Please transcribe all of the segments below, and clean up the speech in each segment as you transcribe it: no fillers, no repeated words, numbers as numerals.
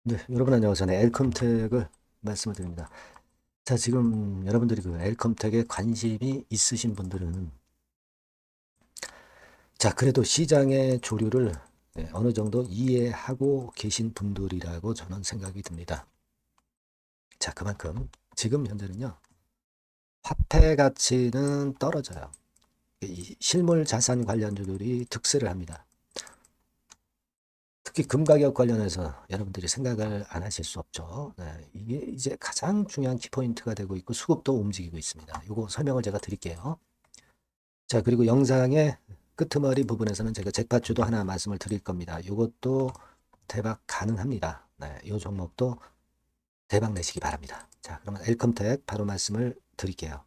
네, 여러분 안녕하세요. 네, 엘컴텍을 말씀을 드립니다. 자, 지금 여러분들이 그 엘컴텍에 관심이 있으신 분들은 자, 그래도 시장의 조류를 어느 정도 이해하고 계신 분들이라고 저는 생각이 듭니다. 자, 그만큼 지금 현재는요, 화폐 가치는 떨어져요. 이 실물 자산 관련주들이 득세를 합니다. 특히 금 가격 관련해서 여러분들이 생각을 안 하실 수 없죠. 네, 이게 이제 가장 중요한 키포인트가 되고 있고 수급도 움직이고 있습니다. 이거 설명을 제가 드릴게요. 자, 그리고 영상의 끄트머리 부분에서는 제가 잭팟주도 하나 말씀을 드릴 겁니다. 이것도 대박 가능합니다. 네, 이 종목도 대박 내시기 바랍니다. 자, 그러면 엘컴텍 바로 말씀을 드릴게요.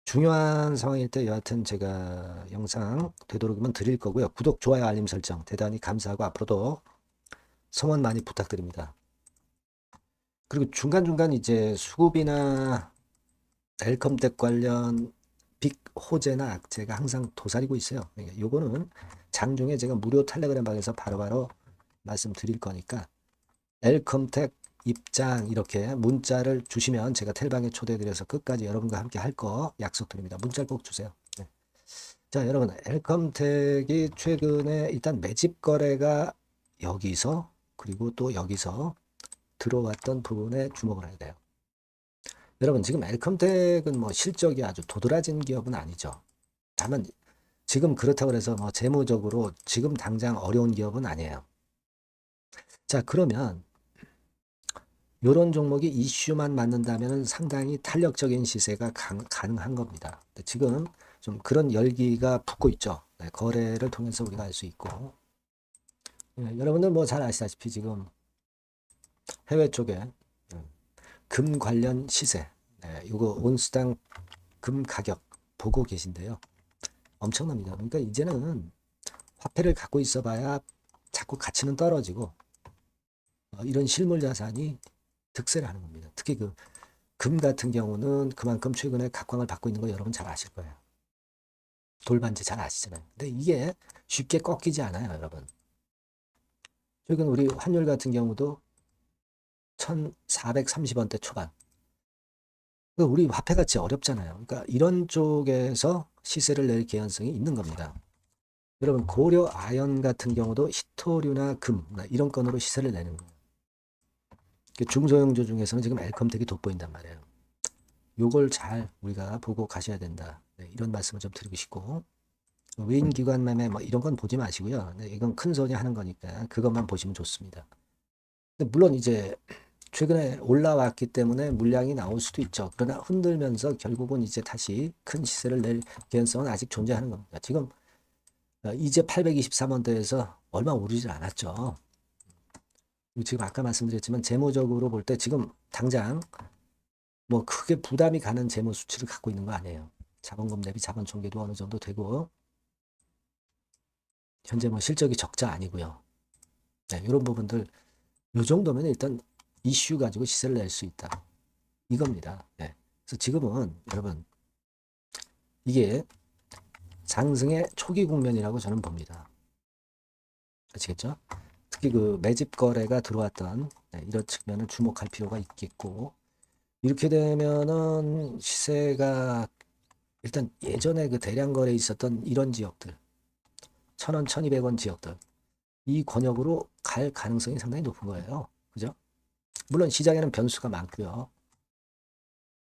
중요한 상황일 때 여하튼 제가 영상 되도록이면 드릴 거고요. 구독, 좋아요, 알림 설정 대단히 감사하고 앞으로도 성원 많이 부탁드립니다. 그리고 중간중간 이제 수급이나 웰컴백 관련 빅 호재나 악재가 항상 도사리고 있어요. 그러니까 요거는 장중에 제가 무료 텔레그램 방에서 바로바로 말씀드릴 거니까 웰컴텍 입장 이렇게 문자를 주시면 제가 텔방에 초대드려서 끝까지 여러분과 함께 할 거 약속드립니다. 문자를 꼭 주세요. 네. 자, 여러분 웰컴텍이 최근에 일단 매집 거래가 여기서 그리고 또 여기서 들어왔던 부분에 주목을 해야 돼요. 여러분 지금 엘컴텍은 뭐 실적이 아주 도드라진 기업은 아니죠. 다만 지금 그렇다고 해서 뭐 재무적으로 지금 당장 어려운 기업은 아니에요. 자, 그러면 이런 종목이 이슈만 맞는다면 상당히 탄력적인 시세가 가능한 겁니다. 지금 좀 그런 열기가 붙고 있죠. 네, 거래를 통해서 우리가 알 수 있고 여러분들 뭐 잘 아시다시피 지금 해외 쪽에 금 관련 시세 이거 온수당 금 가격 보고 계신데요. 엄청납니다. 그러니까 이제는 화폐를 갖고 있어봐야 자꾸 가치는 떨어지고 이런 실물 자산이 득세를 하는 겁니다. 특히 그 금 같은 경우는 그만큼 최근에 각광을 받고 있는 거 여러분 잘 아실 거예요. 돌반지 잘 아시잖아요. 근데 이게 쉽게 꺾이지 않아요, 여러분. 최근 우리 환율 같은 경우도 1,430원대 초반. 우리 화폐 가치 어렵잖아요. 그러니까 이런 쪽에서 시세를 낼 개연성이 있는 겁니다. 여러분 고려 아연 같은 경우도 히토류나 금 이런 건으로 시세를 내는 거예요. 중소형주 중에서는 지금 엘컴텍이 돋보인단 말이에요. 요걸 잘 우리가 보고 가셔야 된다. 네, 이런 말씀을 좀 드리고 싶고 외인 기관 매매 뭐 이런 건 보지 마시고요. 네, 이건 큰 손이 하는 거니까 그것만 보시면 좋습니다. 근데 물론 이제 최근에 올라왔기 때문에 물량이 나올 수도 있죠. 그러나 흔들면서 결국은 이제 다시 큰 시세를 낼 개연성은 아직 존재하는 겁니다. 지금 이제 823원대에서 얼마 오르질 않았죠. 지금 아까 말씀드렸지만 재무적으로 볼 때 지금 당장 뭐 크게 부담이 가는 재무 수치를 갖고 있는 거 아니에요. 자본금 대비 자본 총계도 어느 정도 되고 현재 뭐 실적이 적자 아니고요. 네, 이런 부분들 요 정도면 일단 이슈 가지고 시세를 낼 수 있다. 이겁니다. 네. 그래서 지금은 여러분 이게 상승의 초기 국면이라고 저는 봅니다. 아시겠죠? 특히 그 매집 거래가 들어왔던 이런 측면을 주목할 필요가 있겠고 이렇게 되면은 시세가 일단 예전에 그 대량 거래 있었던 이런 지역들 1,000원, 1,200원 지역들 이 권역으로 갈 가능성이 상당히 높은 거예요. 그죠? 물론 시장에는 변수가 많고요.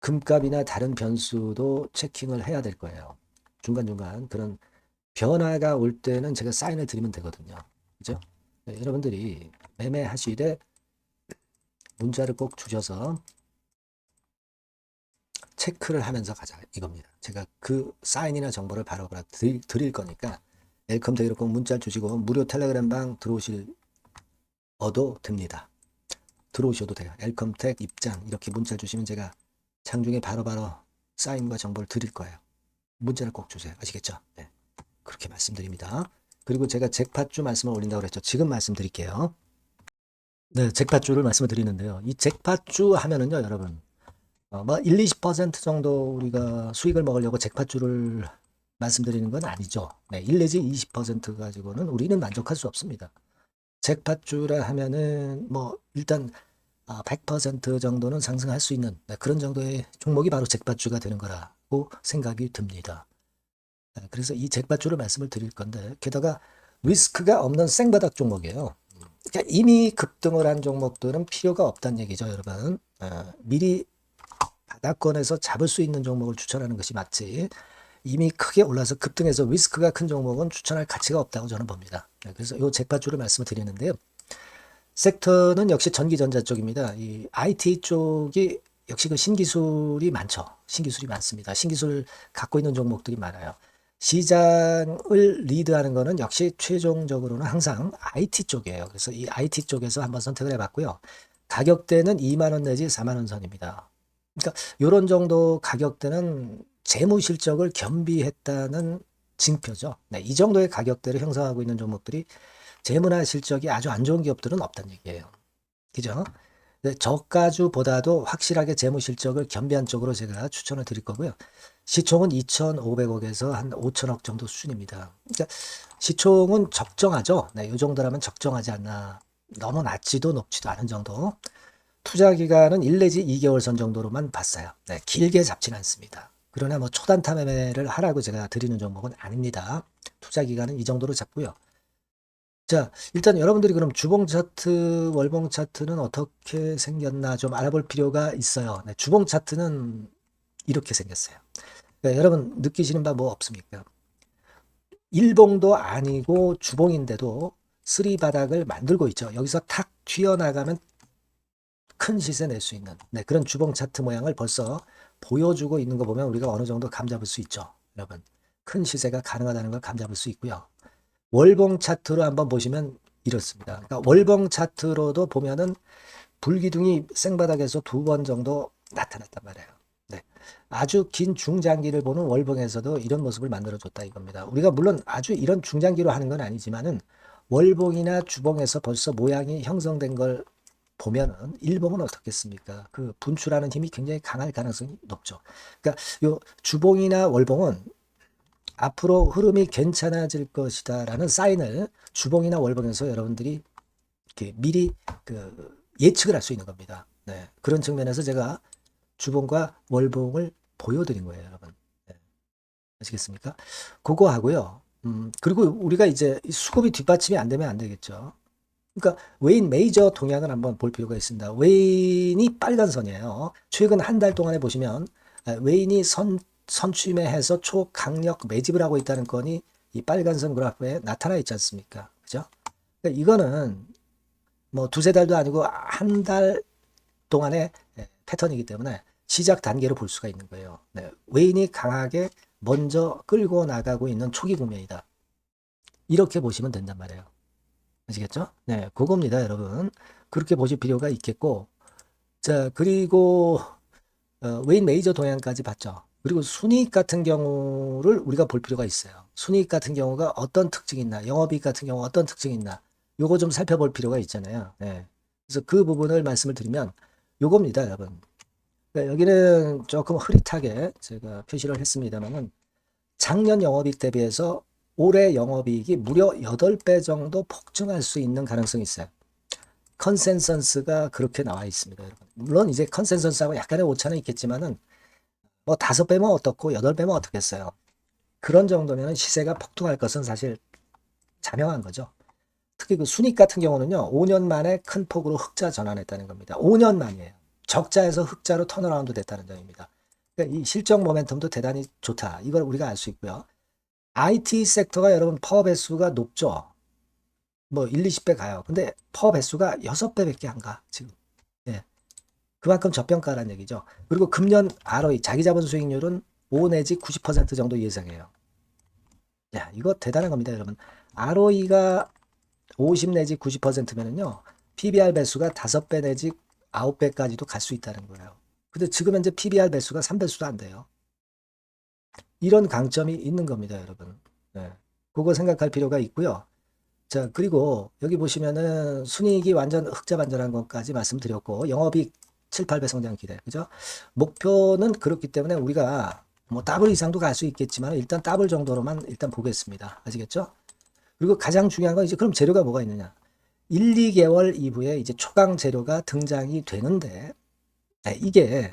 금값이나 다른 변수도 체킹을 해야 될 거예요. 중간중간 그런 변화가 올 때는 제가 사인을 드리면 되거든요. 그죠? 네, 여러분들이 매매하시되 문자를 꼭 주셔서 체크를 하면서 가자 이겁니다. 제가 그 사인이나 정보를 바로 드릴 거니까 웰컴데이로 꼭 문자 주시고 무료 텔레그램 방 들어오셔도 됩니다. 들어오셔도 돼요. 웰컴텍 입장 이렇게 문자 주시면 제가 장중에 바로바로 사인과 정보를 드릴 거예요. 문자를 꼭 주세요. 아시겠죠? 네. 그렇게 말씀드립니다. 그리고 제가 잭팟주 말씀을 올린다고 그랬죠. 지금 말씀드릴게요. 네, 잭팟주를 말씀을 드리는데요. 이 잭팟주 하면은요, 여러분. 뭐 1, 20% 정도 우리가 수익을 먹으려고 잭팟주를 말씀드리는 건 아니죠. 네, 1 내지 20% 가지고는 우리는 만족할 수 없습니다. 잭팟주라 하면은 뭐 일단 100% 정도는 상승할 수 있는 그런 정도의 종목이 바로 잭팟주가 되는 거라고 생각이 듭니다. 그래서 이 잭팟주를 말씀을 드릴 건데 게다가 리스크가 없는 생바닥 종목이에요. 그러니까 이미 급등을 한 종목들은 필요가 없다는 얘기죠, 여러분. 미리 바닥권에서 잡을 수 있는 종목을 추천하는 것이 맞지. 이미 크게 올라서 급등해서 리스크가 큰 종목은 추천할 가치가 없다고 저는 봅니다. 그래서 이 잭팟주를 말씀을 드리는데요. 섹터는 역시 전기전자 쪽입니다. 이 IT 쪽이 역시 그 신기술이 많죠. 신기술이 많습니다. 신기술 갖고 있는 종목들이 많아요. 시장을 리드하는 거는 역시 최종적으로는 항상 IT 쪽이에요. 그래서 이 IT 쪽에서 한번 선택을 해봤고요. 가격대는 2만 원 내지 4만 원 선입니다. 그러니까 이런 정도 가격대는 재무 실적을 겸비했다는 징표죠. 네, 이 정도의 가격대를 형성하고 있는 종목들이 재무나 실적이 아주 안 좋은 기업들은 없다는 얘기예요. 그죠? 네, 저가주보다도 확실하게 재무 실적을 겸비한 쪽으로 제가 추천을 드릴 거고요. 시총은 2,500억에서 한 5천억 정도 수준입니다. 그러니까 시총은 적정하죠. 네, 이 정도라면 적정하지 않나. 너무 낮지도 높지도 않은 정도. 투자 기간은 1 내지 2개월 선 정도로만 봤어요. 네, 길게 잡지는 않습니다. 그러나 뭐 초단타 매매를 하라고 제가 드리는 종목은 아닙니다. 투자 기간은 이 정도로 잡고요. 자, 일단 여러분들이 그럼 주봉 차트, 월봉 차트는 어떻게 생겼나 좀 알아볼 필요가 있어요. 네, 주봉 차트는 이렇게 생겼어요. 네, 여러분 느끼시는 바 뭐 없습니까? 일봉도 아니고 주봉인데도 쓰리 바닥을 만들고 있죠. 여기서 탁 튀어나가면 큰 시세 낼 수 있는 그런 주봉 차트 모양을 벌써 보여주고 있는 거 보면 우리가 어느 정도 감잡을 수 있죠. 여러분 큰 시세가 가능하다는 걸 감잡을 수 있고요. 월봉 차트로 한번 보시면 이렇습니다. 그러니까 월봉 차트로도 보면은 불기둥이 생바닥에서 2번 정도 나타났단 말이에요. 네. 아주 긴 중장기를 보는 월봉에서도 이런 모습을 만들어줬다 이겁니다. 우리가 물론 아주 이런 중장기로 하는 건 아니지만은 월봉이나 주봉에서 벌써 모양이 형성된 걸 보면은 일봉은 어떻겠습니까? 그 분출하는 힘이 굉장히 강할 가능성이 높죠. 그러니까 요 주봉이나 월봉은 앞으로 흐름이 괜찮아질 것이다라는 사인을 주봉이나 월봉에서 여러분들이 이렇게 미리 그 예측을 할 수 있는 겁니다. 네. 그런 측면에서 제가 주봉과 월봉을 보여드린 거예요, 여러분. 네. 아시겠습니까? 그거 하고요. 그리고 우리가 이제 수급이 뒷받침이 안 되면 안 되겠죠. 그러니까 웨인 메이저 동향을 한번 볼 필요가 있습니다. 웨인이 빨간 선이에요. 최근 한 달 동안에 보시면 웨인이 선취매해서 초강력 매집을 하고 있다는 건이 이 빨간 선 그래프에 나타나 있지 않습니까? 그죠? 그러니까 이거는 뭐 두세 달도 아니고 한 달 동안의 패턴이기 때문에 시작 단계로 볼 수가 있는 거예요. 네, 웨인이 강하게 먼저 끌고 나가고 있는 초기 국면이다. 이렇게 보시면 된단 말이에요. 아시겠죠? 네, 그겁니다, 여러분. 그렇게 보실 필요가 있겠고, 자, 그리고 웨인 메이저 동향까지 봤죠. 그리고 순이익 같은 경우를 우리가 볼 필요가 있어요. 순이익 같은 경우가 어떤 특징이 있나, 영업이익 같은 경우 어떤 특징이 있나, 요거 좀 살펴볼 필요가 있잖아요. 네. 그래서 그 부분을 말씀을 드리면 요겁니다, 여러분. 네, 여기는 조금 흐릿하게 제가 표시를 했습니다만은 작년 영업이익 대비해서 올해 영업이익이 무려 8배 정도 폭증할 수 있는 가능성이 있어요. 컨센서스가 그렇게 나와 있습니다, 여러분. 물론 이제 컨센서스하고 약간의 오차는 있겠지만은 뭐 5배면 어떻고 8배면 어떻겠어요. 그런 정도면 시세가 폭등할 것은 사실 자명한 거죠. 특히 그 순익 같은 경우는요, 5년 만에 큰 폭으로 흑자 전환했다는 겁니다. 5년 만이에요. 적자에서 흑자로 턴어라운드 됐다는 점입니다. 그러니까 이 실적 모멘텀도 대단히 좋다. 이걸 우리가 알 수 있고요. IT 섹터가 여러분 퍼 배수가 높죠. 뭐 1, 20배 가요. 근데 퍼 배수가 6배밖에 안 가, 지금. 예. 그만큼 저평가라는 얘기죠. 그리고 금년 ROE, 자기 자본 수익률은 5 내지 90% 정도 예상해요. 야, 이거 대단한 겁니다, 여러분. ROE가 50 내지 90%면은요, PBR 배수가 5배 내지 9배까지도 갈 수 있다는 거예요. 근데 지금 현재 PBR 배수가 3배수도 안 돼요. 이런 강점이 있는 겁니다, 여러분. 네. 그거 생각할 필요가 있고요. 자, 그리고 여기 보시면은 순이익이 완전 흑자 반전한 것까지 말씀드렸고, 영업이익 7, 8배 성장 기대. 그죠? 목표는 그렇기 때문에 우리가 뭐 더블 이상도 갈 수 있겠지만 일단 더블 정도로만 일단 보겠습니다. 아시겠죠? 그리고 가장 중요한 건 이제 그럼 재료가 뭐가 있느냐? 1, 2개월 이후에 이제 초강 재료가 등장이 되는데 이게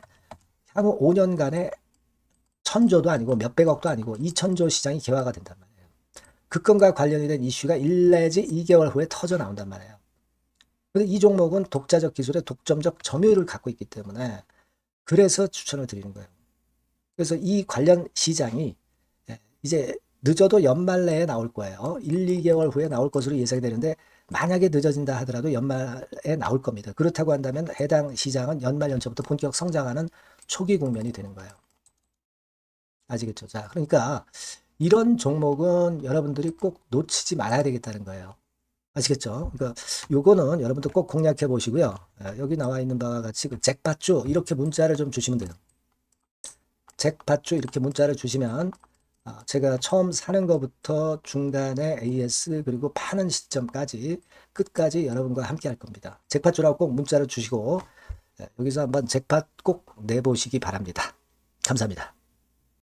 향후 5년간에 천조도 아니고 몇백억도 아니고 2천조 시장이 개화가 된단 말이에요. 그 건과 관련이 된 이슈가 1 내지 2개월 후에 터져 나온단 말이에요. 근데 이 종목은 독자적 기술의 독점적 점유율을 갖고 있기 때문에 그래서 추천을 드리는 거예요. 그래서 이 관련 시장이 이제 늦어도 연말 내에 나올 거예요. 1, 2개월 후에 나올 것으로 예상이 되는데 만약에 늦어진다 하더라도 연말에 나올 겁니다. 그렇다고 한다면 해당 시장은 연말 연초부터 본격 성장하는 초기 국면이 되는 거예요. 아시겠죠? 자, 그러니까 이런 종목은 여러분들이 꼭 놓치지 말아야 되겠다는 거예요. 아시겠죠? 그러니까 요거는 여러분들 꼭 공략해 보시고요. 여기 나와 있는 바와 같이 그 잭팟주 이렇게 문자를 좀 주시면 돼요. 잭팟주 이렇게 문자를 주시면 제가 처음 사는 것부터 중간에 AS 그리고 파는 시점까지 끝까지 여러분과 함께 할 겁니다. 잭팟주라고 꼭 문자를 주시고 여기서 한번 잭팟 꼭 내보시기 바랍니다. 감사합니다.